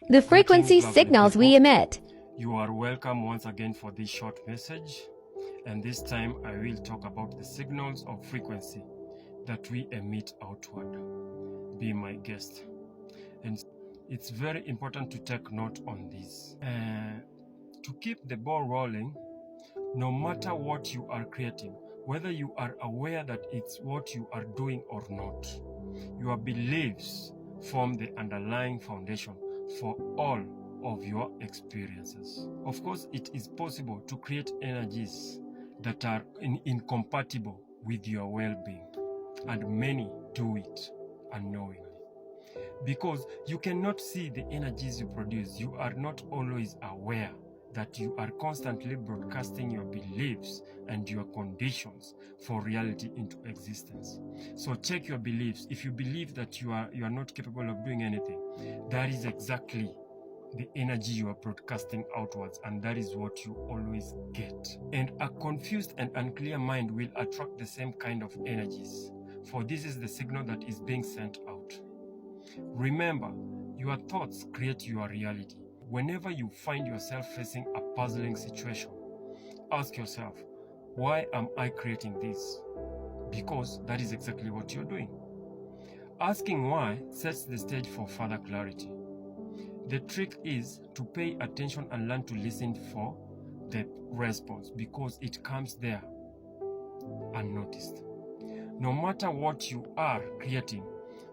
The frequency Greetings, lovely signals we people. emit. You are welcome once again for this short message, and this time I will talk about the signals of frequency that we emit outward. Be my guest. And it's very important to take note on this. To keep the ball rolling, no matter what you are creating, whether you are aware that it's what you are doing or not, your beliefs form the underlying foundation for all of your experiences. Of course, it is possible to create energies that are incompatible with your well-being, and many do it unknowingly. Because you cannot see the energies you produce, you are not always aware that you are constantly broadcasting your beliefs and your conditions for reality into existence. So check your beliefs. If you believe that you are not capable of doing anything, that is exactly the energy you are broadcasting outwards, and that is what you always get. And a confused and unclear mind will attract the same kind of energies, for this is the signal that is being sent out. Remember, your thoughts create your reality. Whenever you find yourself facing a puzzling situation, ask yourself, why am I creating this? Because that is exactly what you're doing. Asking why sets the stage for further clarity. The trick is to pay attention and learn to listen for the response, because it comes there unnoticed. No matter what you are creating,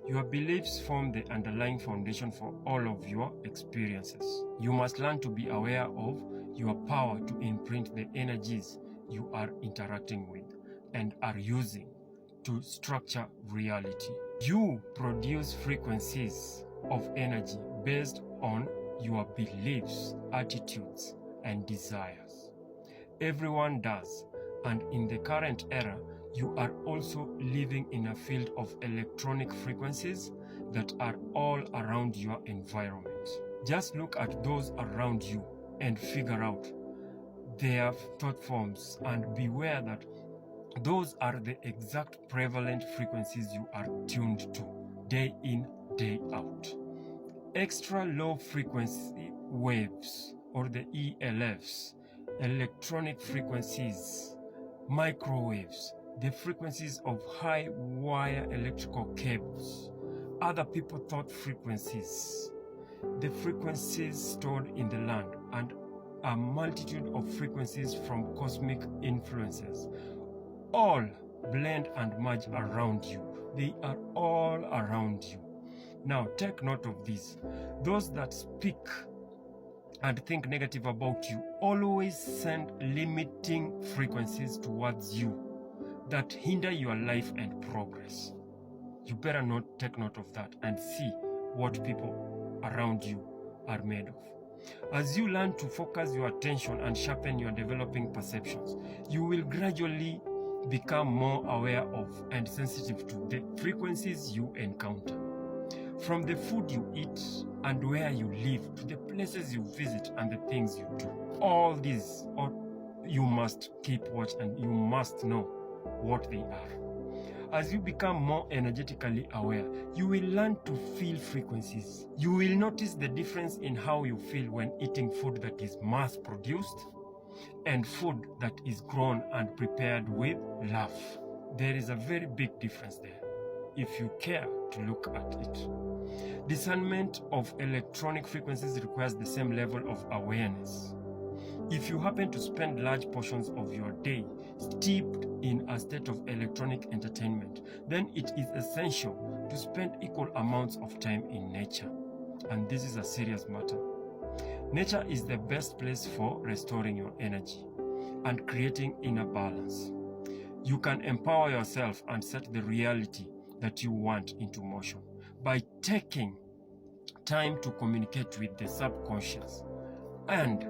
your beliefs form the underlying foundation for all of your experiences. You must learn to be aware of your power to imprint the energies you are interacting with and are using to structure reality. You produce frequencies of energy based on your beliefs, attitudes, and desires. Everyone does, and in the current era, you are also living in a field of electronic frequencies that are all around your environment. Just look at those around you and figure out their thought forms, and beware that those are the exact prevalent frequencies you are tuned to day in, day out. Extra low frequency waves, or the ELFs, electronic frequencies, microwaves, the frequencies of high wire electrical cables, other people thought frequencies, the frequencies stored in the land, and a multitude of frequencies from cosmic influences all blend and merge around you. They are all around you. Now take note of this. Those that speak and think negative about you always send limiting frequencies towards you that hinder your life and progress. You better not take note of that and see what people around you are made of. As you learn to focus your attention and sharpen your developing perceptions, you will gradually become more aware of and sensitive to the frequencies you encounter. From the food you eat and where you live, to the places you visit and the things you do. All these, you must keep watch and you must know what they are. As you become more energetically aware, you will learn to feel frequencies. You will notice the difference in how you feel when eating food that is mass-produced and food that is grown and prepared with love. There is a very big difference there, if you care to look at it. Discernment of electronic frequencies requires the same level of awareness. If you happen to spend large portions of your day steeped in a state of electronic entertainment, then it is essential to spend equal amounts of time in nature. And this is a serious matter. Nature is the best place for restoring your energy and creating inner balance. You can empower yourself and set the reality that you want into motion by taking time to communicate with the subconscious and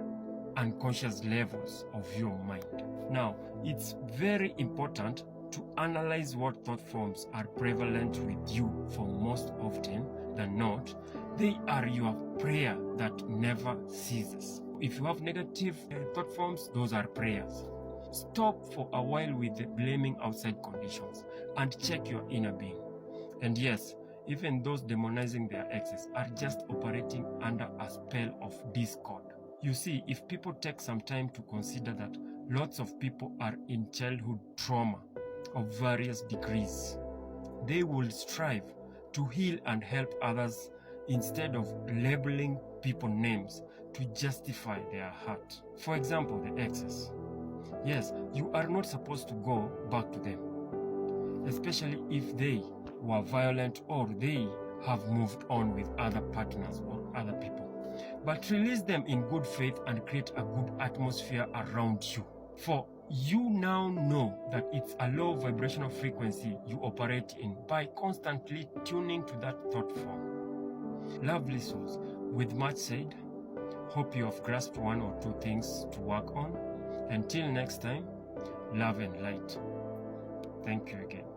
unconscious levels of your mind. Now, it's very important to analyze what thought forms are prevalent with you, for most often than not, they are your prayer that never ceases. If you have negative thought forms, those are prayers. Stop for a while with the blaming outside conditions and check your inner being. And yes, even those demonizing their exes, are just operating under a spell of discord. You see, if people take some time to consider that lots of people are in childhood trauma of various degrees, they will strive to heal and help others instead of labeling people names to justify their hurt. For example, the exes. Yes, you are not supposed to go back to them, especially if they were violent or they have moved on with other partners or other people. But release them in good faith and create a good atmosphere around you. For you now know that it's a low vibrational frequency you operate in by constantly tuning to that thought form. Lovely souls, with much said, hope you have grasped one or two things to work on. Until next time, love and light. Thank you again.